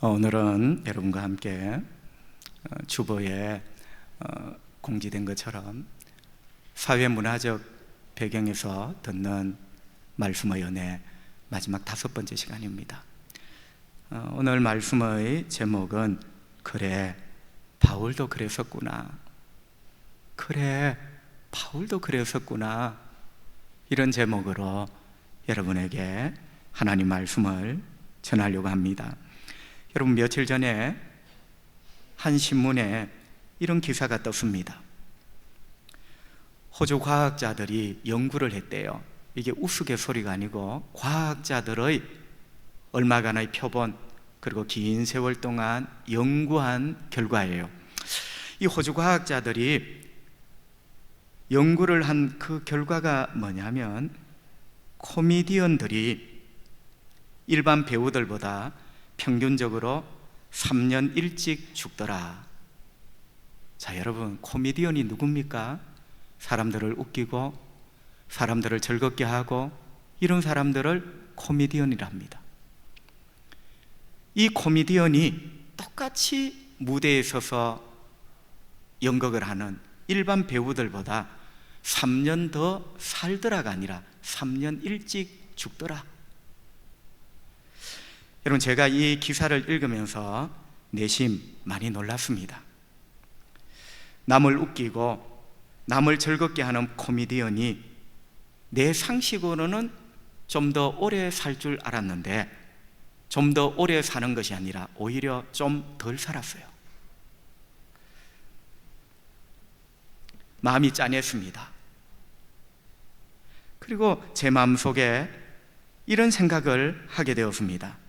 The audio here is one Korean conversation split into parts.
오늘은 여러분과 함께 주보에 공지된 것처럼 사회문화적 배경에서 듣는 말씀의 은혜 마지막 5번째 시간입니다. 오늘 말씀의 제목은 그래 바울도 그랬었구나, 그래 바울도 그랬었구나, 이런 제목으로 여러분에게 하나님 말씀을 전하려고 합니다. 여러분, 며칠 전에 한 신문에 이런 기사가 떴습니다. 호주 과학자들이 연구를 했대요. 이게 우스갯소리가 아니고 과학자들의 얼마간의 표본 그리고 긴 세월 동안 연구한 결과예요. 이 호주 과학자들이 연구를 한 그 결과가 뭐냐면, 코미디언들이 일반 배우들보다 평균적으로 3년 일찍 죽더라. 자, 여러분, 코미디언이 누굽니까? 사람들을 웃기고 사람들을 즐겁게 하고 이런 사람들을 코미디언이라 합니다. 이 코미디언이 똑같이 무대에 서서 연극을 하는 일반 배우들보다 3년 더 살더라가 아니라 3년 일찍 죽더라. 여러분, 제가 이 기사를 읽으면서 내심 많이 놀랐습니다. 남을 웃기고 남을 즐겁게 하는 코미디언이 내 상식으로는 좀 더 오래 살 줄 알았는데 좀 더 오래 사는 것이 아니라 오히려 좀 덜 살았어요. 마음이 짠했습니다. 그리고 제 마음속에 이런 생각을 하게 되었습니다.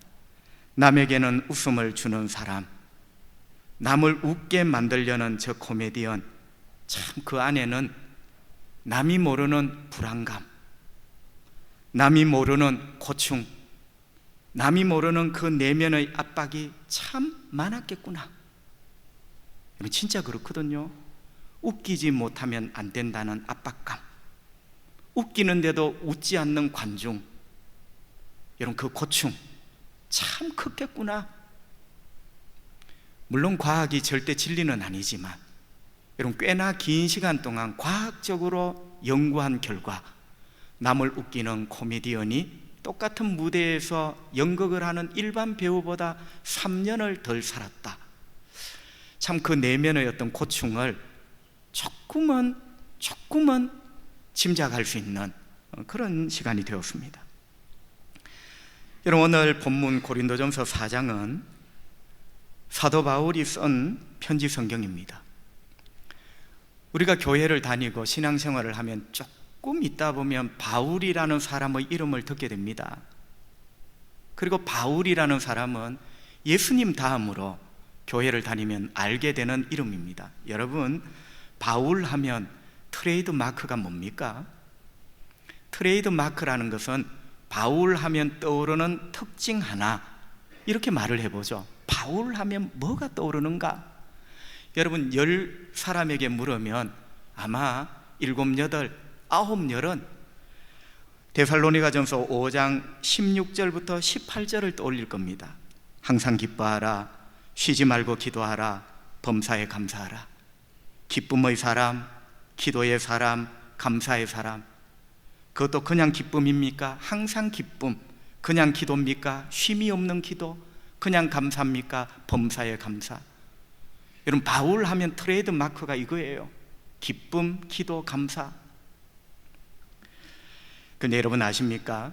남에게는 웃음을 주는 사람, 남을 웃게 만들려는 저 코미디언, 참 그 안에는 남이 모르는 불안감, 남이 모르는 고충, 남이 모르는 그 내면의 압박이 참 많았겠구나. 진짜 그렇거든요. 웃기지 못하면 안 된다는 압박감, 웃기는데도 웃지 않는 관중, 여러분, 그 고충 참 컸겠구나. 물론 과학이 절대 진리는 아니지만 여러분, 꽤나 긴 시간 동안 과학적으로 연구한 결과 남을 웃기는 코미디언이 똑같은 무대에서 연극을 하는 일반 배우보다 3년을 덜 살았다. 참 그 내면의 어떤 고충을 조금은 짐작할 수 있는 그런 시간이 되었습니다. 여러분, 오늘 본문 고린도전서 4장은 사도 바울이 쓴 편지 성경입니다. 우리가 교회를 다니고 신앙생활을 하면 조금 있다 보면 바울이라는 사람의 이름을 듣게 됩니다. 그리고 바울이라는 사람은 예수님 다음으로 교회를 다니면 알게 되는 이름입니다. 여러분, 바울 하면 트레이드 마크가 뭡니까? 트레이드 마크라는 것은 바울 하면 떠오르는 특징 하나, 이렇게 말을 해보죠. 바울 하면 뭐가 떠오르는가? 여러분, 10사람에게 물으면 아마 7, 8, 9, 10은 데살로니가전서 5장 16절부터 18절을 떠올릴 겁니다. 항상 기뻐하라, 쉬지 말고 기도하라, 범사에 감사하라. 기쁨의 사람, 기도의 사람, 감사의 사람. 그것도 그냥 기쁨입니까? 항상 기쁨. 그냥 기도입니까? 쉼이 없는 기도. 그냥 감사입니까? 범사에 감사. 여러분, 바울 하면 트레이드 마크가 이거예요. 기쁨, 기도, 감사. 근데 여러분 아십니까?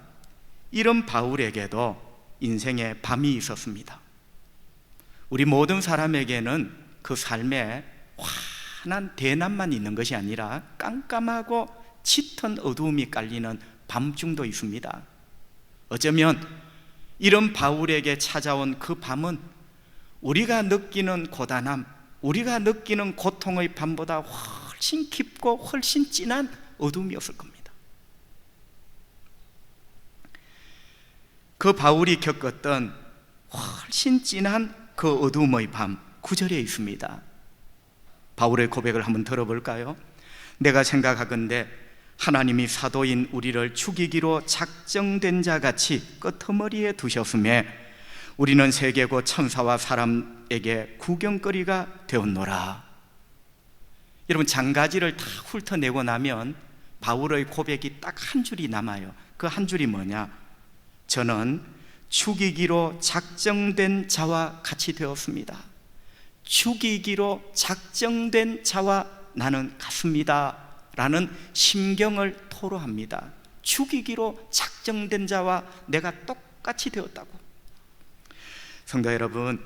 이런 바울에게도 인생에 밤이 있었습니다. 우리 모든 사람에게는 그 삶에 환한 대낮만 있는 것이 아니라 깜깜하고 짙은 어두움이 깔리는 밤중도 있습니다. 어쩌면 이런 바울에게 찾아온 그 밤은 우리가 느끼는 고단함, 우리가 느끼는 고통의 밤보다 훨씬 깊고 훨씬 진한 어둠이었을 겁니다. 그 바울이 겪었던 훨씬 진한 그 어둠의 밤, 9절에 있습니다. 바울의 고백을 한번 들어볼까요? 내가 생각하건대 하나님이 사도인 우리를 죽이기로 작정된 자 같이 끄트머리에 두셨음에 우리는 세계고 천사와 사람에게 구경거리가 되었노라. 여러분, 장가지를 다 훑어내고 나면 바울의 고백이 딱 한 줄이 남아요. 그 한 줄이 뭐냐? 저는 죽이기로 작정된 자와 같이 되었습니다. 죽이기로 작정된 자와 나는 같습니다 라는 심경을 토로합니다. 죽이기로 작정된 자와 내가 똑같이 되었다고. 성도 여러분,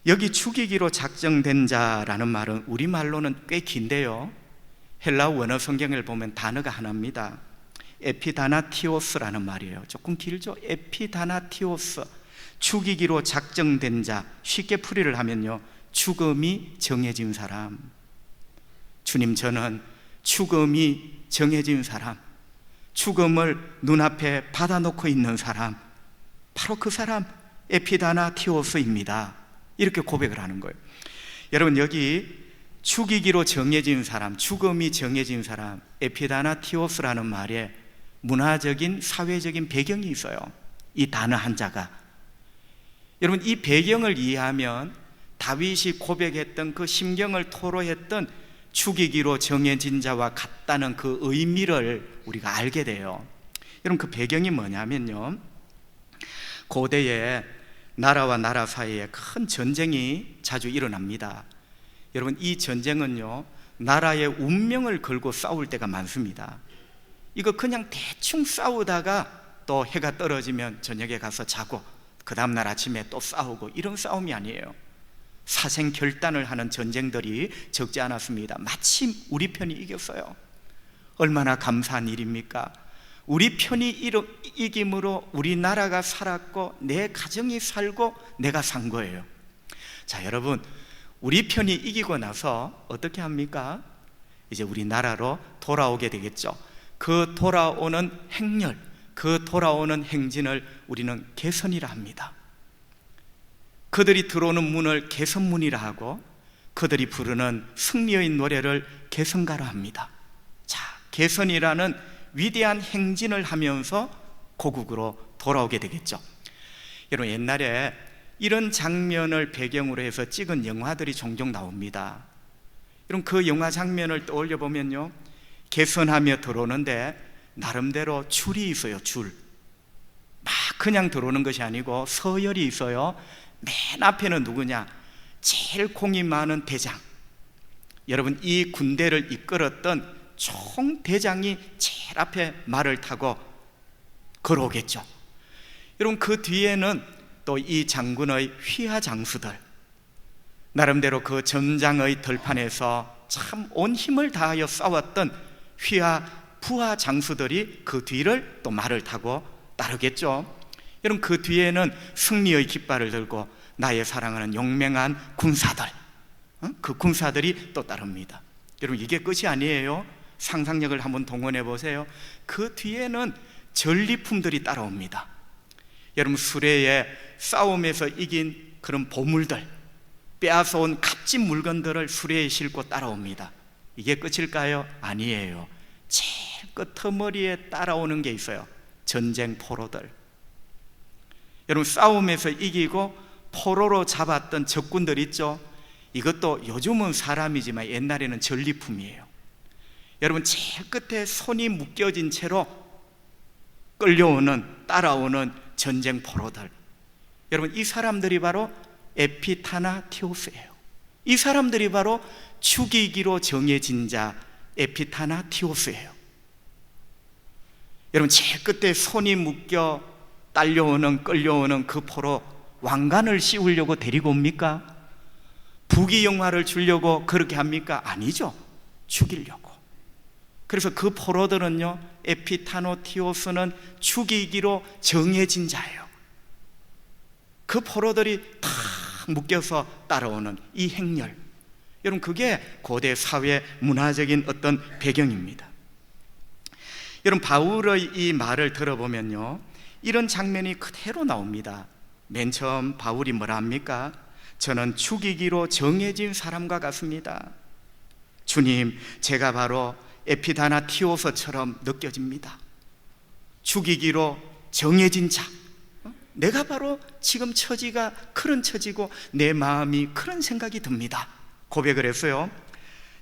여기 죽이기로 작정된 자라는 말은 우리말로는 꽤 긴데요, 헬라어 원어 성경을 보면 단어가 하나입니다. 에피다나티오스라는 말이에요. 조금 길죠? 에피다나티오스, 죽이기로 작정된 자. 쉽게 풀이를 하면요, 죽음이 정해진 사람. 주님, 저는 죽음이 정해진 사람, 죽음을 눈앞에 받아놓고 있는 사람, 바로 그 사람 에피다나티오스입니다. 이렇게 고백을 하는 거예요. 여러분, 여기 죽이기로 정해진 사람, 죽음이 정해진 사람, 에피다나티오스라는 말에 문화적인, 사회적인 배경이 있어요. 이 단어 한자가. 여러분, 이 배경을 이해하면 다윗이 고백했던 그 심경을 토로했던 죽이기로 정해진 자와 같다는 그 의미를 우리가 알게 돼요. 여러분, 그 배경이 뭐냐면요, 고대에 나라와 나라 사이에 큰 전쟁이 자주 일어납니다. 여러분, 이 전쟁은요, 나라의 운명을 걸고 싸울 때가 많습니다. 이거 그냥 대충 싸우다가 또 해가 떨어지면 저녁에 가서 자고 그 다음날 아침에 또 싸우고, 이런 싸움이 아니에요. 사생 결단을 하는 전쟁들이 적지 않았습니다. 마침 우리 편이 이겼어요. 얼마나 감사한 일입니까? 우리 편이 이김으로 우리나라가 살았고 내 가정이 살고 내가 산 거예요. 자, 여러분, 우리 편이 이기고 나서 어떻게 합니까? 이제 우리나라로 돌아오게 되겠죠. 그 돌아오는 행렬, 그 돌아오는 행진을 우리는 개선이라 합니다. 그들이 들어오는 문을 개선문이라 하고, 그들이 부르는 승리의 노래를 개선가라 합니다. 자, 개선이라는 위대한 행진을 하면서 고국으로 돌아오게 되겠죠. 여러분, 옛날에 이런 장면을 배경으로 해서 찍은 영화들이 종종 나옵니다. 여러분, 그 영화 장면을 떠올려 보면요, 개선하며 들어오는데 나름대로 줄이 있어요. 줄. 막 그냥 들어오는 것이 아니고 서열이 있어요. 맨 앞에는 누구냐? 제일 공이 많은 대장. 여러분, 이 군대를 이끌었던 총대장이 제일 앞에 말을 타고 걸어오겠죠. 여러분, 그 뒤에는 또 이 장군의 휘하 장수들, 나름대로 그 전장의 들판에서 참 온 힘을 다하여 싸웠던 휘하 부하 장수들이 그 뒤를 또 말을 타고 따르겠죠. 여러분, 그 뒤에는 승리의 깃발을 들고 나의 사랑하는 용맹한 군사들, 그 군사들이 또 따릅니다. 여러분, 이게 끝이 아니에요. 상상력을 한번 동원해 보세요. 그 뒤에는 전리품들이 따라옵니다. 여러분, 수레에 싸움에서 이긴 그런 보물들, 빼앗아온 값진 물건들을 수레에 싣고 따라옵니다. 이게 끝일까요? 아니에요. 제일 끄트머리에 따라오는 게 있어요. 전쟁 포로들. 여러분, 싸움에서 이기고 포로로 잡았던 적군들 있죠? 이것도 요즘은 사람이지만 옛날에는 전리품이에요. 여러분, 제일 끝에 손이 묶여진 채로 끌려오는, 따라오는 전쟁 포로들. 여러분, 이 사람들이 바로 에피타나티오스예요. 이 사람들이 바로 죽이기로 정해진 자 에피타나티오스예요. 여러분, 제일 끝에 손이 묶여 딸려오는, 끌려오는 그 포로, 왕관을 씌우려고 데리고 옵니까? 부귀영화를 주려고 그렇게 합니까? 아니죠. 죽이려고. 그래서 그 포로들은요, 에피타노티오스는 죽이기로 정해진 자예요. 그 포로들이 다 묶여서 따라오는 이 행렬, 여러분, 그게 고대 사회 문화적인 어떤 배경입니다. 여러분, 바울의 이 말을 들어보면요, 이런 장면이 그대로 나옵니다. 맨 처음 바울이 뭐라 합니까? 저는 죽이기로 정해진 사람과 같습니다. 주님, 제가 바로 에피다나티오스처럼 느껴집니다. 죽이기로 정해진 자, 내가 바로 지금 처지가 그런 처지고 내 마음이 그런 생각이 듭니다. 고백을 했어요.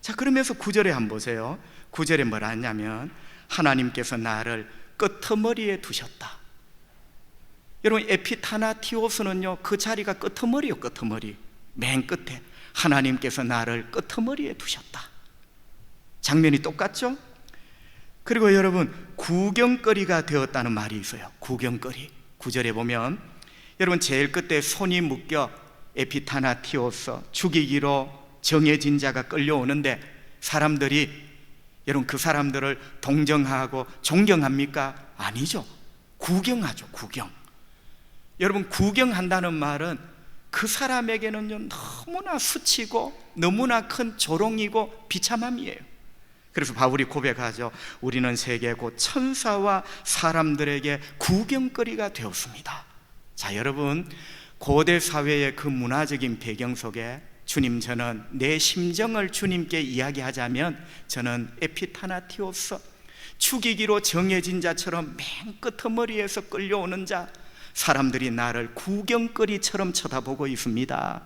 자, 그러면서 9절에 한번 보세요. 9절에 뭐라 하냐면 하나님께서 나를 끄트머리에 두셨다. 여러분, 에피타나티오스는요, 그 자리가 끄트머리요, 끄트머리. 맨 끝에 하나님께서 나를 끄트머리에 두셨다. 장면이 똑같죠? 그리고 여러분, 구경거리가 되었다는 말이 있어요. 구경거리. 9절에 보면 여러분, 제일 끝에 손이 묶여 에피타나티오스, 죽이기로 정해진 자가 끌려오는데 사람들이, 여러분, 그 사람들을 동정하고 존경합니까? 아니죠. 구경하죠. 구경. 여러분, 구경한다는 말은 그 사람에게는요, 너무나 스치고 너무나 큰 조롱이고 비참함이에요. 그래서 바울이 고백하죠. 우리는 세계 곧 천사와 사람들에게 구경거리가 되었습니다. 자, 여러분, 고대 사회의 그 문화적인 배경 속에 주님, 저는 내 심정을 주님께 이야기하자면 저는 에피타나티오스, 죽이기로 정해진 자처럼 맨 끄트머리에서 끌려오는 자, 사람들이 나를 구경거리처럼 쳐다보고 있습니다.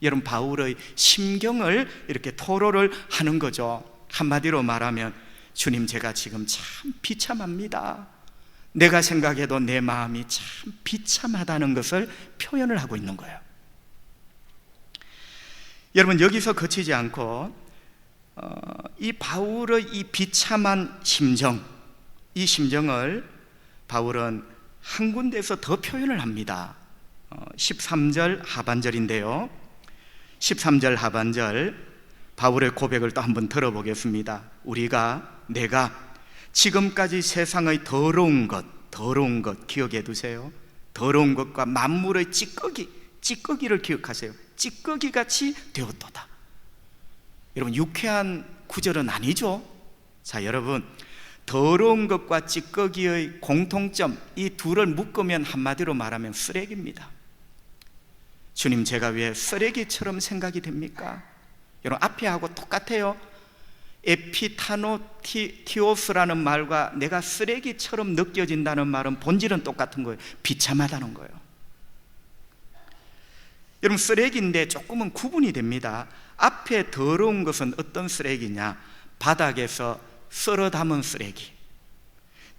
여러분, 바울의 심경을 이렇게 토로를 하는 거죠. 한마디로 말하면 주님, 제가 지금 참 비참합니다. 내가 생각해도 내 마음이 참 비참하다는 것을 표현을 하고 있는 거예요. 여러분, 여기서 그치지 않고 이 바울의 이 비참한 심정, 이 심정을 바울은 한 군데에서 더 표현을 합니다. 13절 하반절인데요, 13절 하반절 바울의 고백을 또 한번 들어보겠습니다. 내가 지금까지 세상의 더러운 것 기억해 두세요. 더러운 것과 만물의 찌꺼기를 기억하세요. 찌꺼기같이 되었도다. 여러분, 유쾌한 구절은 아니죠. 자, 여러분, 더러운 것과 찌꺼기의 공통점, 이 둘을 묶으면 한마디로 말하면 쓰레기입니다. 주님, 제가 왜 쓰레기처럼 생각이 됩니까? 여러분, 앞에 하고 똑같아요. 에피타노티오스라는 말과 내가 쓰레기처럼 느껴진다는 말은 본질은 똑같은 거예요. 비참하다는 거예요. 여러분, 쓰레기인데 조금은 구분이 됩니다. 앞에 더러운 것은 어떤 쓰레기냐? 바닥에서 썰어 담은 쓰레기.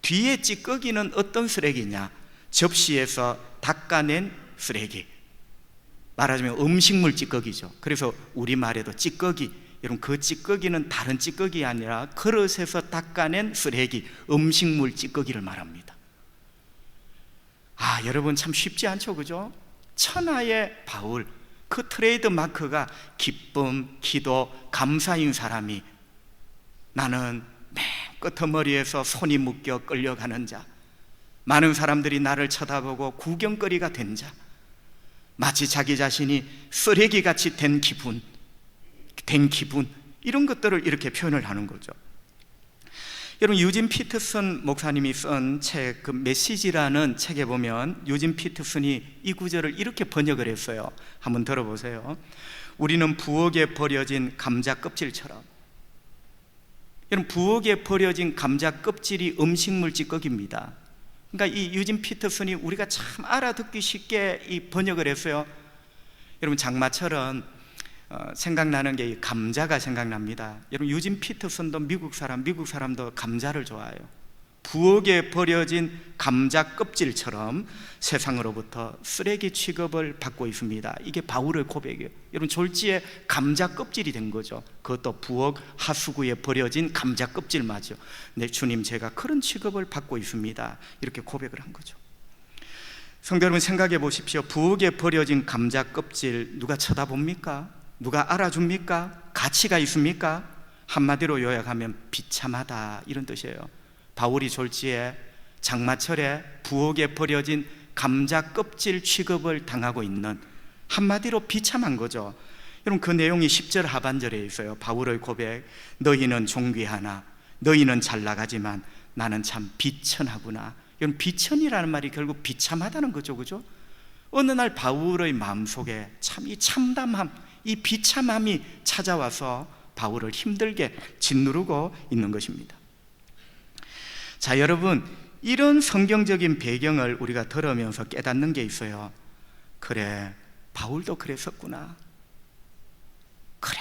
뒤에 찌꺼기는 어떤 쓰레기냐? 접시에서 닦아낸 쓰레기. 말하자면 음식물 찌꺼기죠. 그래서 우리말에도 찌꺼기, 여러분, 그 찌꺼기는 다른 찌꺼기 아니라 그릇에서 닦아낸 쓰레기, 음식물 찌꺼기를 말합니다. 아, 여러분, 참 쉽지 않죠, 그죠? 천하의 바울, 그 트레이드 마크가 기쁨, 기도, 감사인 사람이, 나는 맨 끄트머리에서 손이 묶여 끌려가는 자, 많은 사람들이 나를 쳐다보고 구경거리가 된 자, 마치 자기 자신이 쓰레기같이 된 기분, 이런 것들을 이렇게 표현을 하는 거죠. 여러분, 유진 피터슨 목사님이 쓴 책, 그 메시지라는 책에 보면 유진 피터슨이 이 구절을 이렇게 번역을 했어요. 한번 들어보세요. 우리는 부엌에 버려진 감자 껍질처럼. 여러분, 부엌에 버려진 감자 껍질이 음식물 찌꺼기입니다. 그러니까 이 유진 피터슨이 우리가 참 알아듣기 쉽게 이 번역을 했어요. 여러분, 장마철은 생각나는 게 이 감자가 생각납니다. 여러분, 유진 피터슨도 미국 사람도 감자를 좋아해요. 부엌에 버려진 감자 껍질처럼 세상으로부터 쓰레기 취급을 받고 있습니다. 이게 바울의 고백이에요. 여러분, 졸지에 감자 껍질이 된 거죠. 그것도 부엌 하수구에 버려진 감자 껍질 맞죠. 네, 주님, 제가 그런 취급을 받고 있습니다. 이렇게 고백을 한 거죠. 성도 여러분, 생각해 보십시오. 부엌에 버려진 감자 껍질 누가 쳐다봅니까? 누가 알아줍니까? 가치가 있습니까? 한마디로 요약하면 비참하다, 이런 뜻이에요. 바울이 졸지에 장마철에 부엌에 버려진 감자 껍질 취급을 당하고 있는, 한마디로 비참한 거죠. 여러분, 그 내용이 10절 하반절에 있어요. 바울의 고백, 너희는 존귀하나 너희는 잘 나가지만 나는 참 비천하구나. 여러분, 비천이라는 말이 결국 비참하다는 거죠, 그죠? 어느 날 바울의 마음속에 참 이 참담함, 이 비참함이 찾아와서 바울을 힘들게 짓누르고 있는 것입니다. 자, 여러분, 이런 성경적인 배경을 우리가 들으면서 깨닫는 게 있어요. 그래, 바울도 그랬었구나. 그래,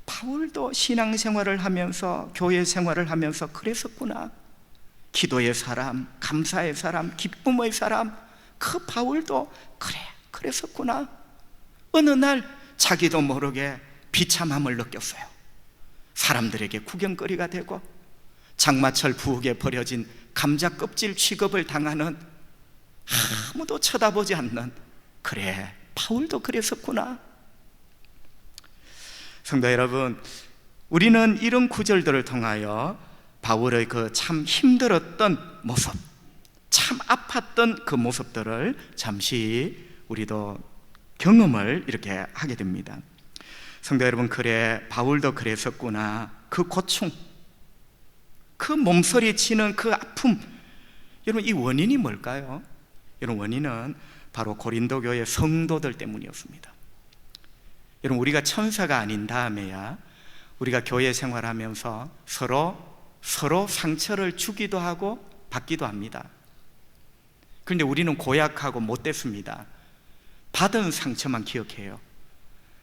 바울도 신앙생활을 하면서, 교회 생활을 하면서 그랬었구나. 기도의 사람, 감사의 사람, 기쁨의 사람, 그 바울도 그래, 그랬었구나. 어느 날 자기도 모르게 비참함을 느꼈어요. 사람들에게 구경거리가 되고 장마철 부엌에 버려진 감자 껍질 취급을 당하는, 아무도 쳐다보지 않는, 그래, 바울도 그랬었구나. 성도 여러분, 우리는 이런 구절들을 통하여 바울의 그 참 힘들었던 모습, 참 아팠던 그 모습들을 잠시 우리도 경험을 이렇게 하게 됩니다. 성도 여러분, 그래, 바울도 그랬었구나. 그 고충, 그 몸서리치는 그 아픔, 여러분, 이 원인이 뭘까요? 여러분, 원인은 바로 고린도 교회 성도들 때문이었습니다. 여러분, 우리가 천사가 아닌 다음에야 우리가 교회 생활하면서 서로 상처를 주기도 하고 받기도 합니다. 그런데 우리는 고약하고 못됐습니다. 받은 상처만 기억해요.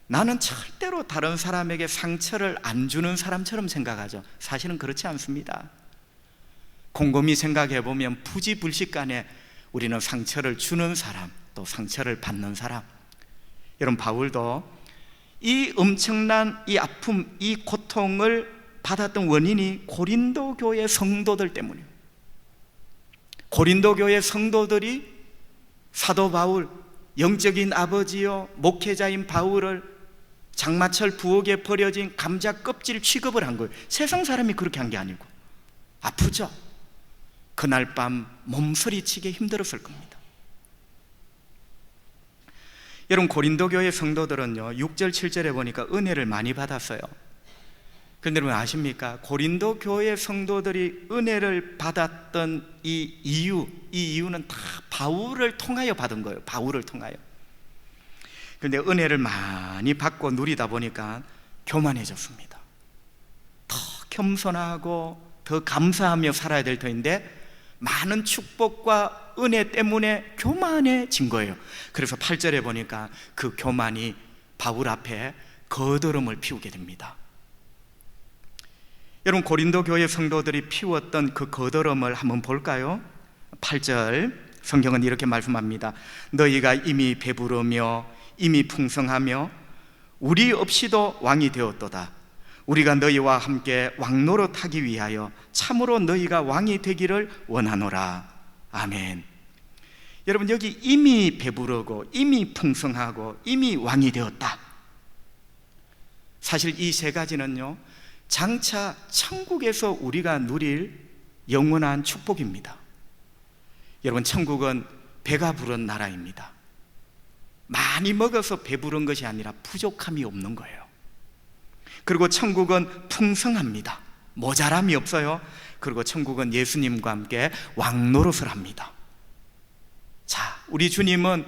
나는 절대로 다른 사람에게 상처를 안 주는 사람처럼 생각하죠. 사실은 그렇지 않습니다. 곰곰이 생각해 보면 부지불식간에 우리는 상처를 주는 사람, 또 상처를 받는 사람. 여러분, 바울도 이 엄청난 이 아픔, 이 고통을 받았던 원인이 고린도 교회 성도들 때문이에요. 고린도 교회 성도들이 사도 바울, 영적인 아버지요 목회자인 바울을 장마철 부엌에 버려진 감자 껍질 취급을 한 거예요. 세상 사람이 그렇게 한 게 아니고. 아프죠? 그날 밤 몸서리치게 힘들었을 겁니다. 여러분, 고린도 교회 성도들은요 6절 7절에 보니까 은혜를 많이 받았어요. 그런데 여러분 아십니까? 고린도 교회 성도들이 은혜를 받았던 이 이유는 다 바울을 통하여 받은 거예요. 바울을 통하여. 그런데 은혜를 많이 받고 누리다 보니까 교만해졌습니다. 더 겸손하고 더 감사하며 살아야 될 터인데 많은 축복과 은혜 때문에 교만해진 거예요. 그래서 8절에 보니까 그 교만이 바울 앞에 거드름을 피우게 됩니다. 여러분, 고린도 교회 성도들이 피웠던 그 거드름을 한번 볼까요? 8절 성경은 이렇게 말씀합니다. 너희가 이미 배부르며 이미 풍성하며 우리 없이도 왕이 되었도다. 우리가 너희와 함께 왕노릇하기 위하여 참으로 너희가 왕이 되기를 원하노라. 아멘. 여러분, 여기 이미 배부르고 이미 풍성하고 이미 왕이 되었다. 사실 이 세 가지는요 장차 천국에서 우리가 누릴 영원한 축복입니다. 여러분, 천국은 배가 부른 나라입니다. 많이 먹어서 배부른 것이 아니라 부족함이 없는 거예요. 그리고 천국은 풍성합니다. 모자람이 없어요. 그리고 천국은 예수님과 함께 왕노릇을 합니다. 자, 우리 주님은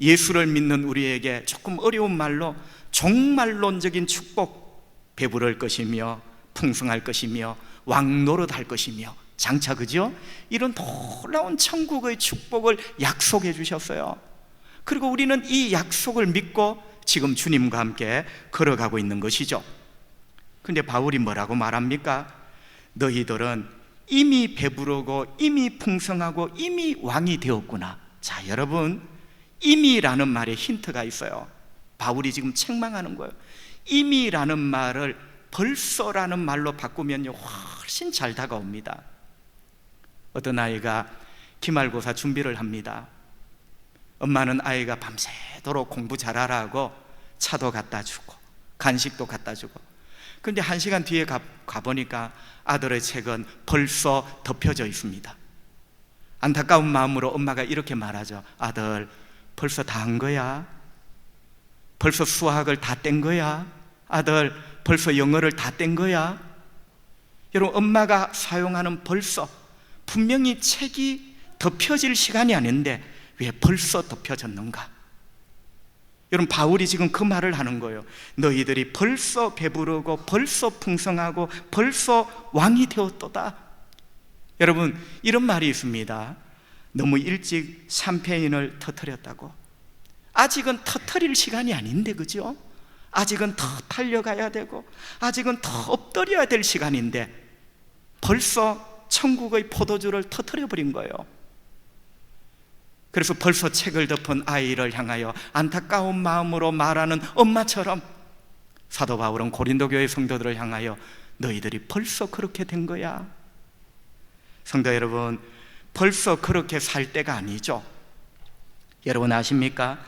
예수를 믿는 우리에게 조금 어려운 말로 종말론적인 축복, 배부를 것이며 풍성할 것이며 왕노릇할 것이며 장차, 그죠? 이런 놀라운 천국의 축복을 약속해 주셨어요. 그리고 우리는 이 약속을 믿고 지금 주님과 함께 걸어가고 있는 것이죠. 근데 바울이 뭐라고 말합니까? 너희들은 이미 배부르고 이미 풍성하고 이미 왕이 되었구나. 자, 여러분, 이미라는 말에 힌트가 있어요. 바울이 지금 책망하는 거예요. 이미라는 말을 벌써라는 말로 바꾸면요 훨씬 잘 다가옵니다. 어떤 아이가 기말고사 준비를 합니다. 엄마는 아이가 밤새도록 공부 잘하라고 차도 갖다 주고 간식도 갖다 주고, 그런데 1시간 뒤에 가보니까 아들의 책은 벌써 덮여져 있습니다. 안타까운 마음으로 엄마가 이렇게 말하죠. 아들, 벌써 다 한 거야? 벌써 수학을 다 뗀 거야? 아들, 벌써 영어를 다 뗀 거야? 여러분, 엄마가 사용하는 벌써, 분명히 책이 덮여질 시간이 아닌데 왜 벌써 덮여졌는가? 여러분, 바울이 지금 그 말을 하는 거예요. 너희들이 벌써 배부르고 벌써 풍성하고 벌써 왕이 되었도다. 여러분, 이런 말이 있습니다. 너무 일찍 샴페인을 터뜨렸다고. 아직은 터뜨릴 시간이 아닌데, 그죠? 아직은 더 달려가야 되고 아직은 더 엎드려야 될 시간인데 벌써 천국의 포도주를 터뜨려 버린 거예요. 그래서 벌써 책을 덮은 아이를 향하여 안타까운 마음으로 말하는 엄마처럼 사도 바울은 고린도 교회 성도들을 향하여 너희들이 벌써 그렇게 된 거야. 성도 여러분, 벌써 그렇게 살 때가 아니죠. 여러분 아십니까?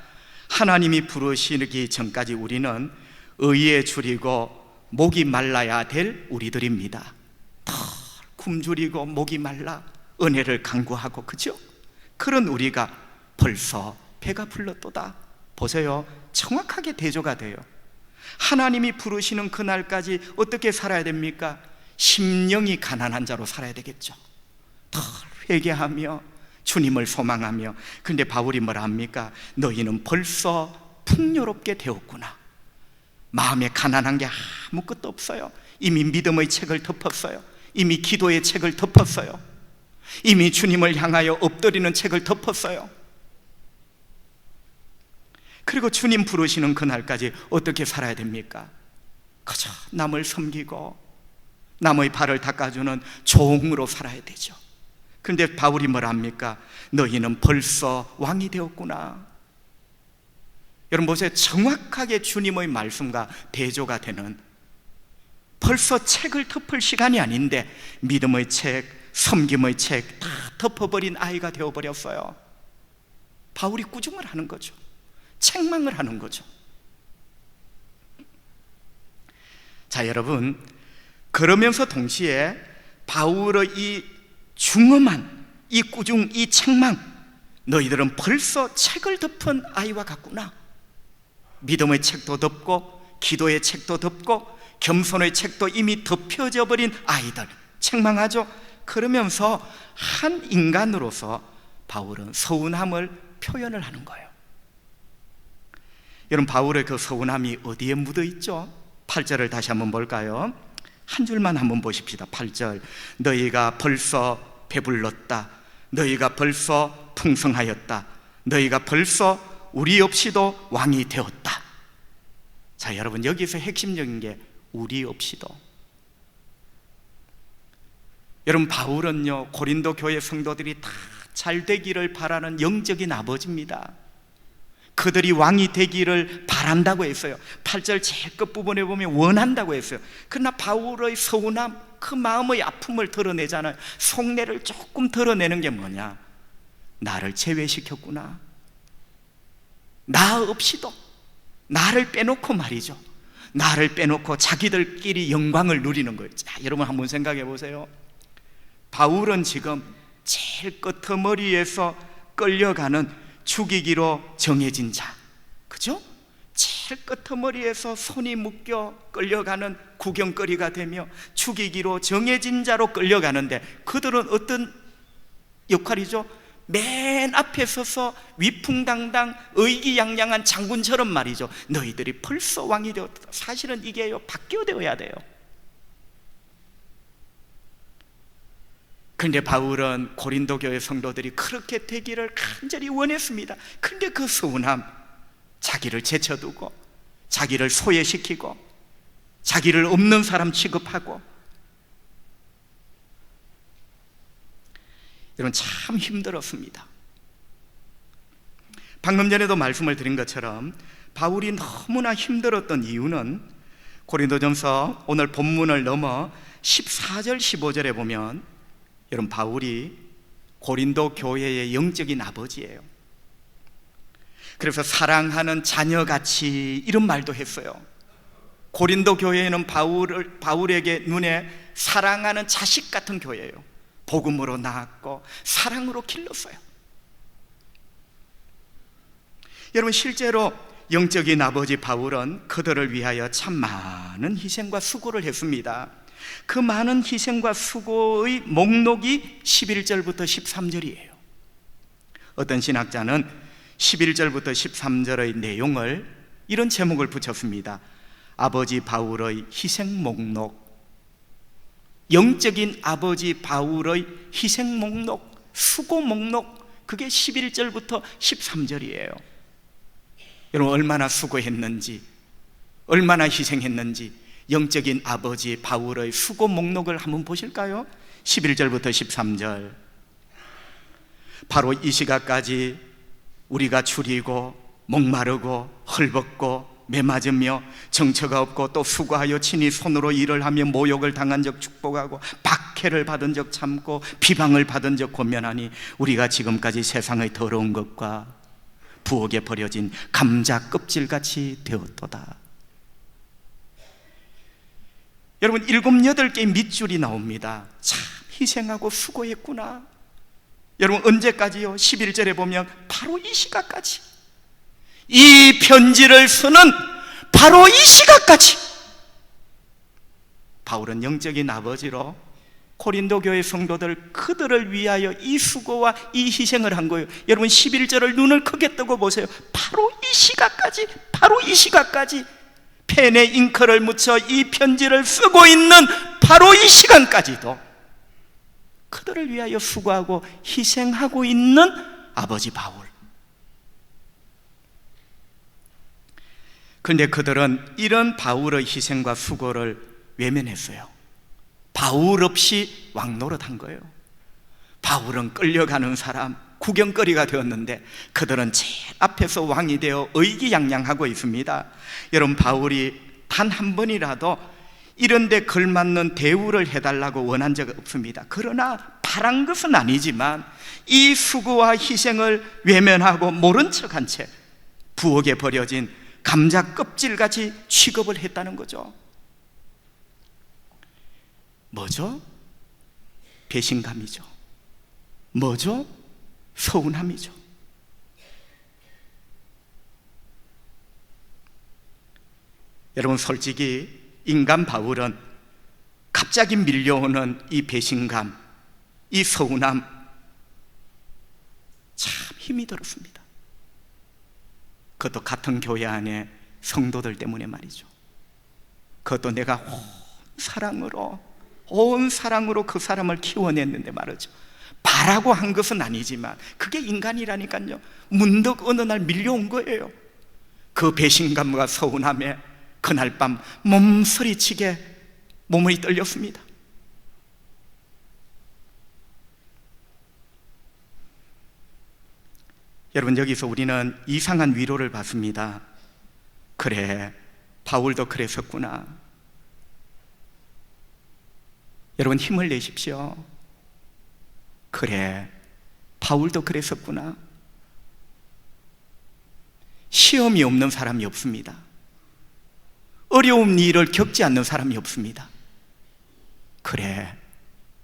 하나님이 부르시기 전까지 우리는 의에 줄이고 목이 말라야 될 우리들입니다. 더 굶주리고 목이 말라 은혜를 간구하고, 그죠? 그런 우리가 벌써 배가 불렀도다. 보세요, 정확하게 대조가 돼요. 하나님이 부르시는 그날까지 어떻게 살아야 됩니까? 심령이 가난한 자로 살아야 되겠죠. 더 회개하며 주님을 소망하며. 그런데 바울이 뭐라 합니까? 너희는 벌써 풍요롭게 되었구나. 마음에 가난한 게 아무것도 없어요. 이미 믿음의 책을 덮었어요. 이미 기도의 책을 덮었어요. 이미 주님을 향하여 엎드리는 책을 덮었어요. 그리고 주님 부르시는 그날까지 어떻게 살아야 됩니까? 그저 남을 섬기고 남의 발을 닦아주는 종으로 살아야 되죠. 그런데 바울이 뭐라 합니까? 너희는 벌써 왕이 되었구나. 여러분 보세요, 정확하게 주님의 말씀과 대조가 되는, 벌써 책을 덮을 시간이 아닌데 믿음의 책, 섬김의 책 다 덮어버린 아이가 되어버렸어요. 바울이 꾸중을 하는 거죠. 책망을 하는 거죠. 자, 여러분, 그러면서 동시에 바울의 이 중엄한 이 꾸중, 이 책망, 너희들은 벌써 책을 덮은 아이와 같구나. 믿음의 책도 덮고 기도의 책도 덮고 겸손의 책도 이미 덮여져 버린 아이들, 책망하죠. 그러면서 한 인간으로서 바울은 서운함을 표현을 하는 거예요. 여러분, 바울의 그 서운함이 어디에 묻어 있죠? 8절을 다시 한번 볼까요? 한 줄만 한번 보십시다. 8절, 너희가 벌써 배불렀다. 너희가 벌써 풍성하였다. 너희가 벌써 우리 없이도 왕이 되었다. 자, 여러분, 여기서 핵심적인 게 우리 없이도. 여러분, 바울은요, 고린도 교회 성도들이 다 잘 되기를 바라는 영적인 아버지입니다. 그들이 왕이 되기를 바란다고 했어요. 8절 제일 끝부분에 보면 원한다고 했어요. 그러나 바울의 서운함, 그 마음의 아픔을 드러내잖아요. 속내를 조금 드러내는 게 뭐냐? 나를 제외시켰구나. 나 없이도, 나를 빼놓고 말이죠. 나를 빼놓고 자기들끼리 영광을 누리는 거예요. 자, 여러분 한번 생각해 보세요. 바울은 지금 제일 끄트머리에서 끌려가는 죽이기로 정해진 자, 그죠? 제일 끄트머리에서 손이 묶여 끌려가는 구경거리가 되며 죽이기로 정해진 자로 끌려가는데, 그들은 어떤 역할이죠? 맨 앞에 서서 위풍당당 의기양양한 장군처럼 말이죠. 너희들이 벌써 왕이 되었다. 사실은 이게요, 바뀌어야 돼요. 그런데 바울은 고린도 교회 성도들이 그렇게 되기를 간절히 원했습니다. 그런데 그 서운함, 자기를 제쳐두고 자기를 소외시키고 자기를 없는 사람 취급하고, 여러분 참 힘들었습니다. 방금 전에도 말씀을 드린 것처럼 바울이 너무나 힘들었던 이유는 고린도전서 오늘 본문을 넘어 14절 15절에 보면, 여러분 바울이 고린도 교회의 영적인 아버지예요. 그래서 사랑하는 자녀같이 이런 말도 했어요. 고린도 교회는 바울에게 눈에 사랑하는 자식 같은 교회예요. 복음으로 낳았고 사랑으로 길렀어요. 여러분, 실제로 영적인 아버지 바울은 그들을 위하여 참 많은 희생과 수고를 했습니다. 그 많은 희생과 수고의 목록이 11절부터 13절이에요. 어떤 신학자는 11절부터 13절의 내용을 이런 제목을 붙였습니다. 아버지 바울의 희생 목록. 영적인 아버지 바울의 희생 목록, 수고 목록, 그게 11절부터 13절이에요. 여러분, 얼마나 수고했는지, 얼마나 희생했는지 영적인 아버지 바울의 수고 목록을 한번 보실까요? 11절부터 13절. 바로 이 시각까지 우리가 줄이고 목마르고 헐벗고 매맞으며 정처가 없고 또 수고하여 친히 손으로 일을 하며 모욕을 당한 적 축복하고 박해를 받은 적 참고 비방을 받은 적 권면하니 우리가 지금까지 세상의 더러운 것과 부엌에 버려진 감자 껍질같이 되었도다. 여러분, 7, 8개의 밑줄이 나옵니다. 참 희생하고 수고했구나. 여러분, 언제까지요? 11절에 보면 바로 이 시각까지, 이 편지를 쓰는 바로 이 시각까지 바울은 영적인 아버지로 고린도 교회 성도들, 그들을 위하여 이 수고와 이 희생을 한 거예요. 여러분, 11절을 눈을 크게 뜨고 보세요. 바로 이 시각까지, 바로 이 시각까지 펜에 잉크를 묻혀 이 편지를 쓰고 있는 바로 이 시간까지도 그들을 위하여 수고하고 희생하고 있는 아버지 바울. 그런데 그들은 이런 바울의 희생과 수고를 외면했어요. 바울 없이 왕노릇한 거예요. 바울은 끌려가는 사람, 구경거리가 되었는데 그들은 제일 앞에서 왕이 되어 의기양양하고 있습니다. 여러분, 바울이 단 한 번이라도 이런 데 걸맞는 대우를 해달라고 원한 적 없습니다. 그러나 바란 것은 아니지만 이 수고와 희생을 외면하고 모른 척한 채 부엌에 버려진 감자 껍질같이 취급을 했다는 거죠. 뭐죠? 배신감이죠. 뭐죠? 서운함이죠. 여러분, 솔직히 인간 바울은 갑자기 밀려오는 이 배신감, 이 서운함 참 힘이 들었습니다. 그것도 같은 교회 안에 성도들 때문에 말이죠. 그것도 내가 온 사랑으로 그 사람을 키워냈는데 말이죠. 바라고 한 것은 아니지만 그게 인간이라니까요. 문득 어느 날 밀려온 거예요. 그 배신감과 서운함에 그날 밤 몸서리치게 몸이 떨렸습니다. 여러분, 여기서 우리는 이상한 위로를 받습니다. 그래, 바울도 그랬었구나. 여러분, 힘을 내십시오. 그래, 바울도 그랬었구나. 시험이 없는 사람이 없습니다. 어려운 일을 겪지 않는 사람이 없습니다. 그래,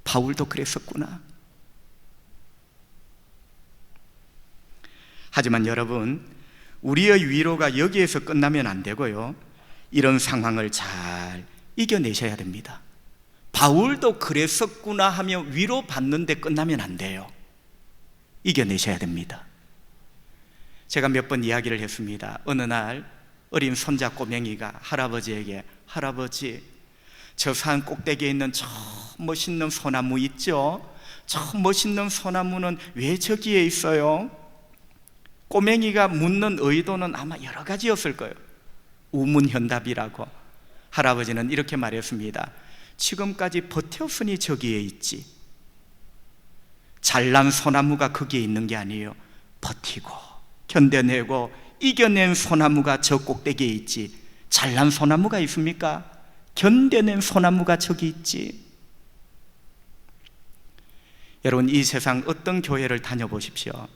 바울도 그랬었구나. 하지만 여러분, 우리의 위로가 여기에서 끝나면 안 되고요, 이런 상황을 잘 이겨내셔야 됩니다. 바울도 그랬었구나 하며 위로받는데 끝나면 안 돼요. 이겨내셔야 됩니다. 제가 몇 번 이야기를 했습니다. 어느 날 어린 손자 꼬맹이가 할아버지에게, 할아버지, 저 산 꼭대기에 있는 저 멋있는 소나무 있죠? 저 멋있는 소나무는 왜 저기에 있어요? 꼬맹이가 묻는 의도는 아마 여러 가지였을 거예요. 우문현답이라고. 할아버지는 이렇게 말했습니다. 지금까지 버텼으니 저기에 있지. 잘난 소나무가 거기에 있는 게 아니에요. 버티고 견뎌내고 이겨낸 소나무가 저 꼭대기에 있지. 잘난 소나무가 있습니까? 견뎌낸 소나무가 저기 있지. 여러분, 이 세상 어떤 교회를 다녀보십시오.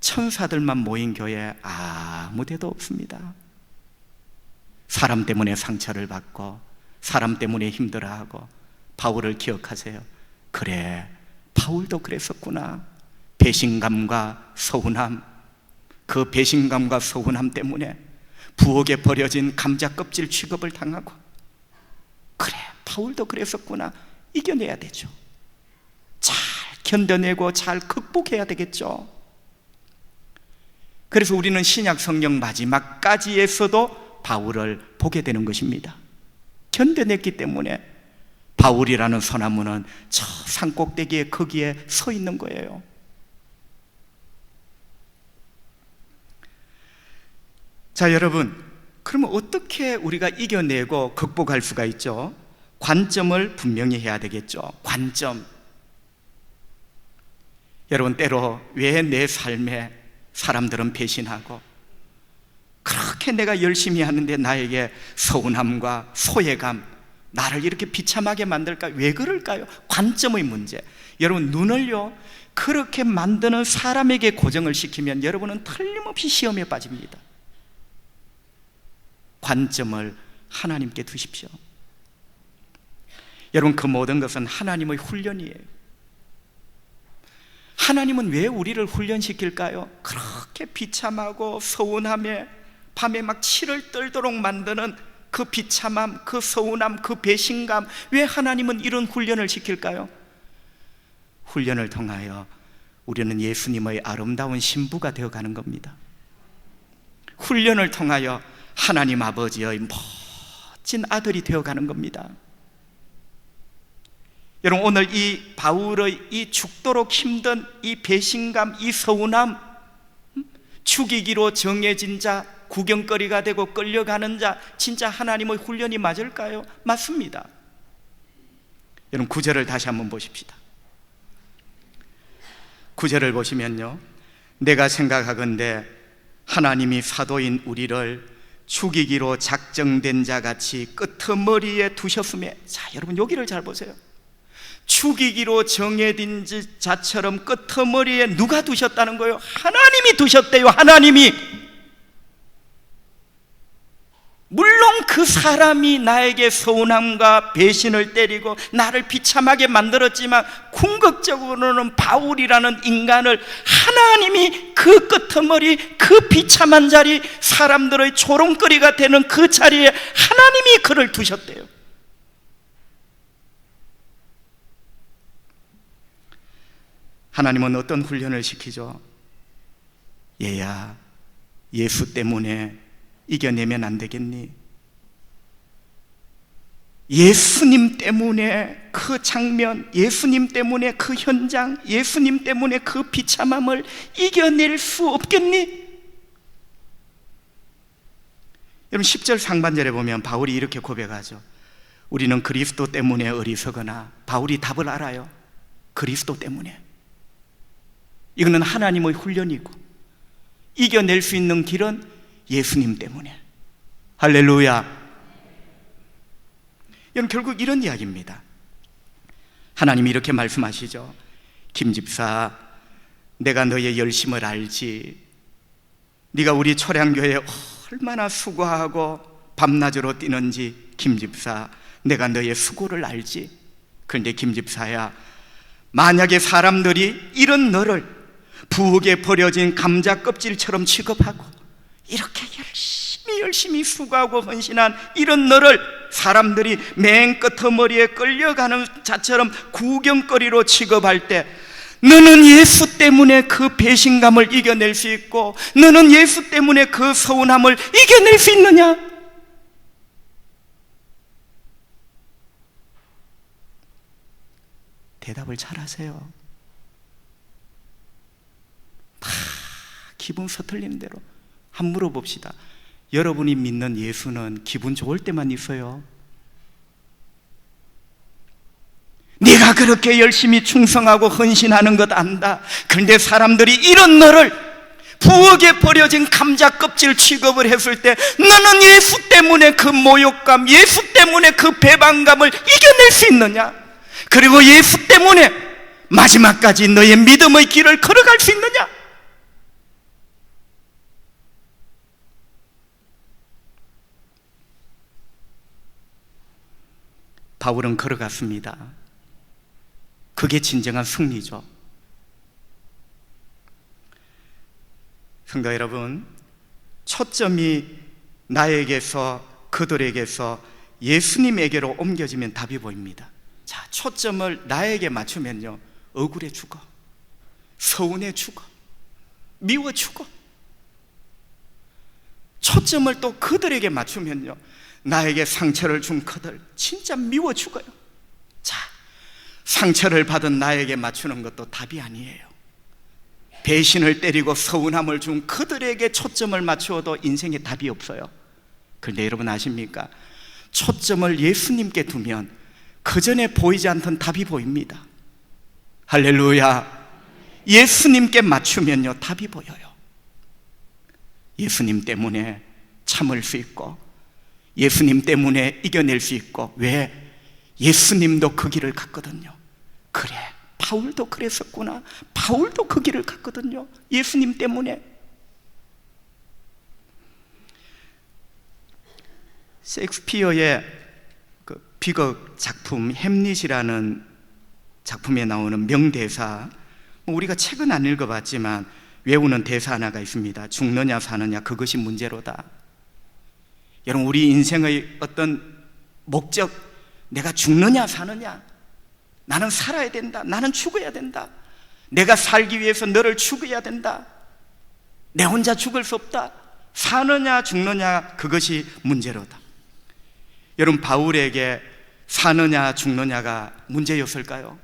천사들만 모인 교회 아무 데도 없습니다. 사람 때문에 상처를 받고 사람 때문에 힘들어하고. 바울을 기억하세요. 그래, 바울도 그랬었구나. 배신감과 서운함, 그 배신감과 서운함 때문에 부엌에 버려진 감자 껍질 취급을 당하고. 그래, 바울도 그랬었구나. 이겨내야 되죠. 잘 견뎌내고 잘 극복해야 되겠죠. 그래서 우리는 신약 성경 마지막까지에서도 바울을 보게 되는 것입니다. 견뎌냈기 때문에 바울이라는 소나무는 저 산꼭대기에 거기에 서 있는 거예요. 자, 여러분, 그러면 어떻게 우리가 이겨내고 극복할 수가 있죠? 관점을 분명히 해야 되겠죠. 관점. 여러분, 때로 왜 내 삶에 사람들은 배신하고 그렇게 내가 열심히 하는데 나에게 서운함과 소외감, 나를 이렇게 비참하게 만들까? 왜 그럴까요? 관점의 문제. 여러분, 눈을요 그렇게 만드는 사람에게 고정을 시키면 여러분은 틀림없이 시험에 빠집니다. 관점을 하나님께 두십시오. 여러분, 그 모든 것은 하나님의 훈련이에요. 하나님은 왜 우리를 훈련시킬까요? 그렇게 비참하고 서운함에 밤에 막 치를 떨도록 만드는 그 비참함, 그 서운함, 그 배신감, 왜 하나님은 이런 훈련을 시킬까요? 훈련을 통하여 우리는 예수님의 아름다운 신부가 되어가는 겁니다. 훈련을 통하여 하나님 아버지의 멋진 아들이 되어가는 겁니다. 여러분, 오늘 이 바울의 이 죽도록 힘든 이 배신감, 이 서운함, 죽이기로 정해진 자, 구경거리가 되고 끌려가는 자, 진짜 하나님의 훈련이 맞을까요? 맞습니다. 여러분, 9절을 다시 한번 보십시다. 9절을 보시면요, 내가 생각하건대 하나님이 사도인 우리를 죽이기로 작정된 자 같이 끄트머리에 두셨음에, 자, 여러분 여기를 잘 보세요. 죽이기로 정해진 자처럼 끄트머리에 누가 두셨다는 거예요? 하나님이 두셨대요. 하나님이. 물론 그 사람이 나에게 서운함과 배신을 때리고 나를 비참하게 만들었지만 궁극적으로는 바울이라는 인간을 하나님이 그 끄트머리, 그 비참한 자리, 사람들의 조롱거리가 되는 그 자리에 하나님이 그를 두셨대요. 하나님은 어떤 훈련을 시키죠? 얘야, 예수 때문에 이겨내면 안 되겠니? 예수님 때문에 그 장면, 예수님 때문에 그 현장, 예수님 때문에 그 비참함을 이겨낼 수 없겠니? 여러분, 10절 상반절에 보면 바울이 이렇게 고백하죠. 우리는 그리스도 때문에 어리석으나, 바울이 답을 알아요. 그리스도 때문에. 이거는 하나님의 훈련이고, 이겨낼 수 있는 길은 예수님 때문에. 할렐루야. 여러분, 결국 이런 이야기입니다. 하나님이 이렇게 말씀하시죠. 김 집사, 내가 너의 열심을 알지. 네가 우리 초량교회에 얼마나 수고하고 밤낮으로 뛰는지, 김 집사, 내가 너의 수고를 알지. 그런데 김 집사야, 만약에 사람들이 이런 너를 부엌에 버려진 감자 껍질처럼 취급하고 이렇게 열심히 수고하고 헌신한 이런 너를 사람들이 맨 끄트머리에 끌려가는 자처럼 구경거리로 취급할 때, 너는 예수 때문에 그 배신감을 이겨낼 수 있고, 너는 예수 때문에 그 서운함을 이겨낼 수 있느냐? 대답을 잘하세요. 다 기분 서툴리는 대로 한번 물어봅시다. 여러분이 믿는 예수는 기분 좋을 때만 있어요? 네가 그렇게 열심히 충성하고 헌신하는 것 안다. 그런데 사람들이 이런 너를 부엌에 버려진 감자 껍질 취급을 했을 때, 너는 예수 때문에 그 모욕감, 예수 때문에 그 배반감을 이겨낼 수 있느냐? 그리고 예수 때문에 마지막까지 너의 믿음의 길을 걸어갈 수 있느냐? 바울은 걸어갔습니다. 그게 진정한 승리죠. 성도 여러분, 초점이 나에게서, 그들에게서 예수님에게로 옮겨지면 답이 보입니다. 자, 초점을 나에게 맞추면요, 억울해 죽어, 서운해 죽어, 미워 죽어. 초점을 또 그들에게 맞추면요, 나에게 상처를 준 그들 진짜 미워 죽어요. 상처를 받은 나에게 맞추는 것도 답이 아니에요. 배신을 때리고 서운함을 준 그들에게 초점을 맞추어도 인생에 답이 없어요. 그런데 여러분 아십니까? 초점을 예수님께 두면 그 전에 보이지 않던 답이 보입니다. 할렐루야. 예수님께 맞추면요 답이 보여요. 예수님 때문에 참을 수 있고, 예수님 때문에 이겨낼 수 있고. 왜? 예수님도 그 길을 갔거든요. 그래, 바울도 그랬었구나. 바울도 그 길을 갔거든요. 예수님 때문에. 셰익스피어의 그 비극 작품 햄릿이라는 작품에 나오는 명대사, 우리가 책은 안 읽어봤지만 외우는 대사 하나가 있습니다. 죽느냐 사느냐 그것이 문제로다. 여러분, 우리 인생의 어떤 목적, 내가 죽느냐 사느냐, 나는 살아야 된다, 나는 죽어야 된다, 내가 살기 위해서 너를 죽여야 된다, 내 혼자 죽을 수 없다, 사느냐 죽느냐 그것이 문제로다. 여러분, 바울에게 사느냐 죽느냐가 문제였을까요?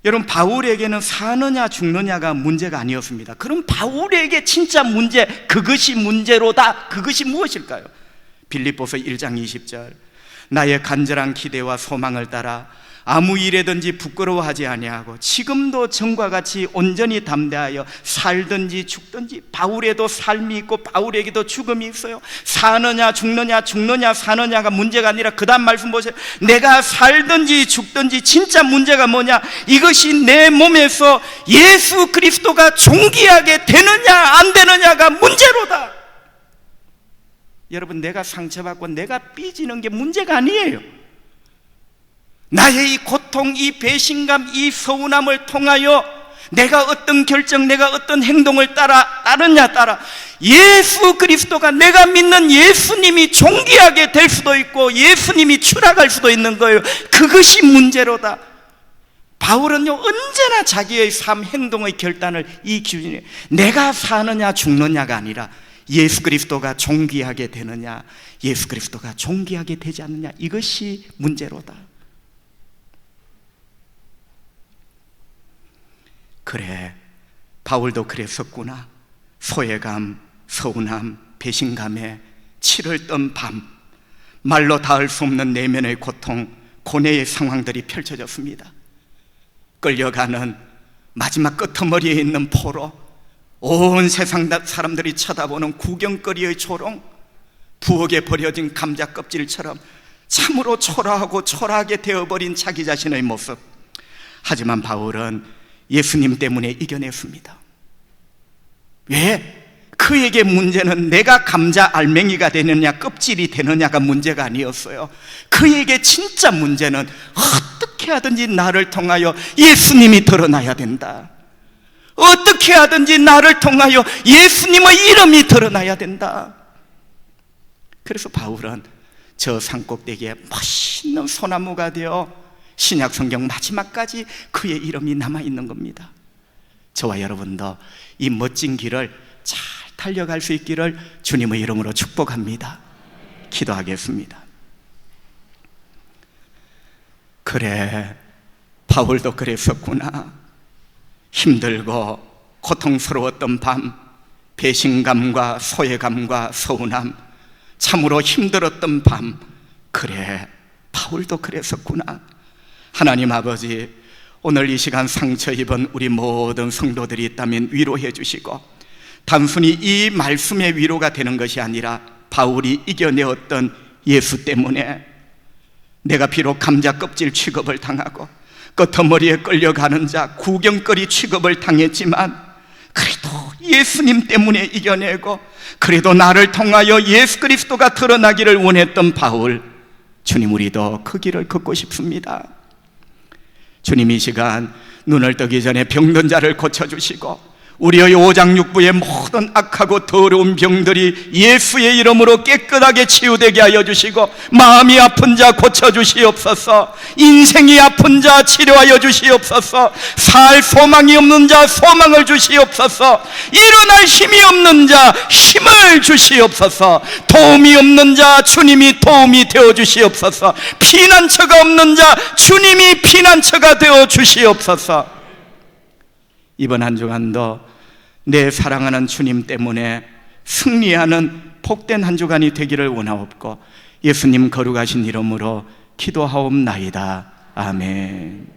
여러분, 바울에게는 사느냐 죽느냐가 문제가 아니었습니다. 그럼 바울에게 진짜 문제, 그것이 문제로다, 그것이 무엇일까요? 빌립보서 1장 20절, 나의 간절한 기대와 소망을 따라 아무 일에든지 부끄러워하지 아니하고 지금도 전과 같이 온전히 담대하여 살든지 죽든지. 바울에도 삶이 있고 바울에게도 죽음이 있어요. 사느냐 죽느냐, 죽느냐 사느냐가 문제가 아니라 그 다음 말씀 보세요. 내가 살든지 죽든지 진짜 문제가 뭐냐? 이것이 내 몸에서 예수 그리스도가 존귀하게 되느냐 안 되느냐가 문제로다. 여러분, 내가 상처받고 내가 삐지는 게 문제가 아니에요. 나의 이 고통, 이 배신감, 이 서운함을 통하여 내가 어떤 결정, 내가 어떤 행동을 따르냐 따라 예수 그리스도가, 내가 믿는 예수님이 존귀하게 될 수도 있고 예수님이 추락할 수도 있는 거예요. 그것이 문제로다. 바울은요 언제나 자기의 삶, 행동의 결단을 이 기준에 내가 사느냐 죽느냐가 아니라 예수 그리스도가 존귀하게 되느냐, 예수 그리스도가 존귀하게 되지 않느냐, 이것이 문제로다. 그래, 바울도 그랬었구나. 소외감, 서운함, 배신감에 치를 떤 밤, 말로 닿을 수 없는 내면의 고통, 고뇌의 상황들이 펼쳐졌습니다. 끌려가는 마지막 끄트머리에 있는 포로, 온 세상 사람들이 쳐다보는 구경거리의 조롱, 부엌에 버려진 감자 껍질처럼 참으로 초라하고 초라하게 되어버린 자기 자신의 모습. 하지만 바울은 예수님 때문에 이겨냈습니다. 왜? 그에게 문제는 내가 감자 알맹이가 되느냐 껍질이 되느냐가 문제가 아니었어요. 그에게 진짜 문제는 어떻게 하든지 나를 통하여 예수님이 드러나야 된다. 어떻게 하든지 나를 통하여 예수님의 이름이 드러나야 된다. 그래서 바울은 저 산꼭대기에 멋있는 소나무가 되어 신약 성경 마지막까지 그의 이름이 남아있는 겁니다. 저와 여러분도 이 멋진 길을 잘 달려갈 수 있기를 주님의 이름으로 축복합니다. 기도하겠습니다. 그래, 바울도 그랬었구나. 힘들고 고통스러웠던 밤, 배신감과 소외감과 서운함, 참으로 힘들었던 밤. 그래, 바울도 그랬었구나. 하나님 아버지, 오늘 이 시간 상처 입은 우리 모든 성도들이 있다면 위로해 주시고, 단순히 이 말씀의 위로가 되는 것이 아니라 바울이 이겨내었던 예수 때문에 내가 비록 감자 껍질 취급을 당하고 끄트머리에 끌려가는 자, 구경거리 취급을 당했지만 그래도 예수님 때문에 이겨내고, 그래도 나를 통하여 예수 그리스도가 드러나기를 원했던 바울, 주님, 우리도 그 길을 걷고 싶습니다. 주님, 이 시간 눈을 뜨기 전에 병든 자를 고쳐주시고 우리의 오장육부의 모든 악하고 더러운 병들이 예수의 이름으로 깨끗하게 치유되게 하여 주시고, 마음이 아픈 자 고쳐주시옵소서. 인생이 아픈 자 치료하여 주시옵소서. 살 소망이 없는 자 소망을 주시옵소서. 일어날 힘이 없는 자 힘을 주시옵소서. 도움이 없는 자 주님이 도움이 되어 주시옵소서. 피난처가 없는 자 주님이 피난처가 되어 주시옵소서. 이번 한 주간도 내 사랑하는 주님 때문에 승리하는 복된 한 주간이 되기를 원하옵고, 예수님 거룩하신 이름으로 기도하옵나이다. 아멘.